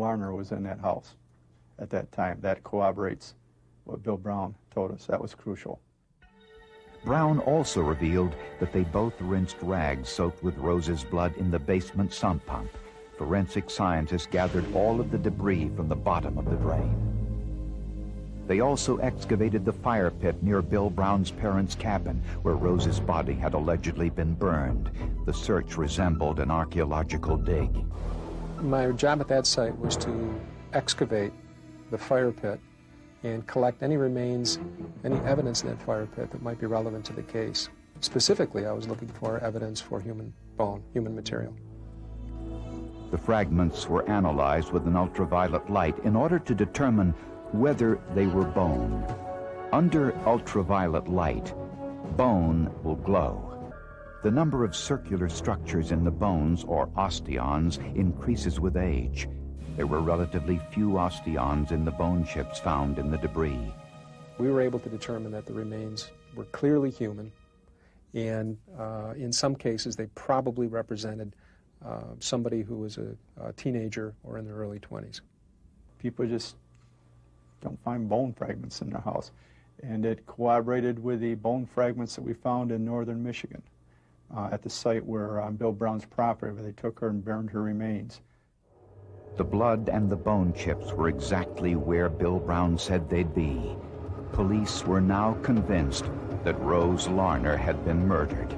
Larner was in that house at that time. That corroborates what Bill Brown told us. That was crucial. Brown also revealed that they both rinsed rags soaked with Rose's blood in the basement sump pump. Forensic scientists gathered all of the debris from the bottom of the drain. They also excavated the fire pit near Bill Brown's parents' cabin, where Rose's body had allegedly been burned. The search resembled an archaeological dig. My job at that site was to excavate the fire pit and collect any remains, any evidence in that fire pit that might be relevant to the case. Specifically, I was looking for evidence for human bone, human material. The fragments were analyzed with an ultraviolet light in order to determine whether they were bone. Under ultraviolet light, bone will glow. The number of circular structures in the bones, or osteons, increases with age. There were relatively few osteons in the bone chips found in the debris. We were able to determine that the remains were clearly human, and in some cases they probably represented somebody who was a teenager or in their early 20s. People just don't find bone fragments in their house, and it corroborated with the bone fragments that we found in northern Michigan at the site where on Bill Brown's property, where they took her and burned her remains. The blood and the bone chips were exactly where Bill Brown said they'd be. Police were now convinced that Rose Larner had been murdered.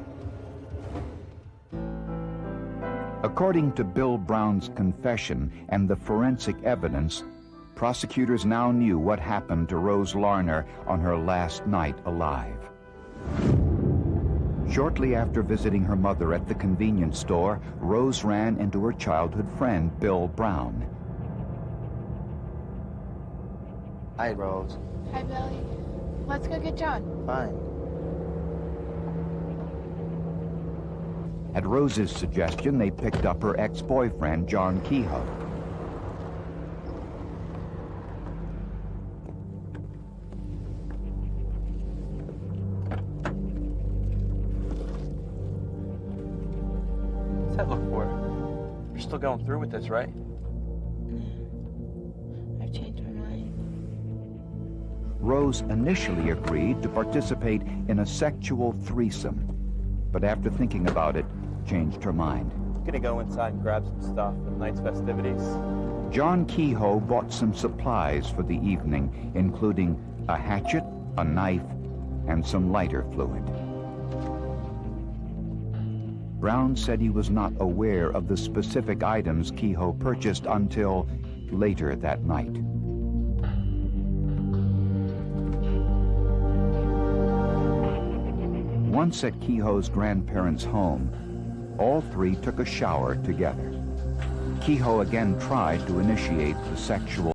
According to Bill Brown's confession and the forensic evidence, prosecutors now knew what happened to Rose Larner on her last night alive. Shortly after visiting her mother at the convenience store, Rose ran into her childhood friend, Bill Brown. Hi, Rose. Hi, Billy. Let's go get John. Fine. At Rose's suggestion, they picked up her ex-boyfriend, John Kehoe. What's that look for? You're still going through with this, right? I've changed my mind. Rose initially agreed to participate in a sexual threesome, but after thinking about it, changed her mind. I'm gonna go inside and grab some stuff for tonight's festivities. John Kehoe bought some supplies for the evening, including a hatchet, a knife, and some lighter fluid. Brown said he was not aware of the specific items Kehoe purchased until later that night. Once at Kehoe's grandparents' home, all three took a shower together. Kehoe again tried to initiate the sexual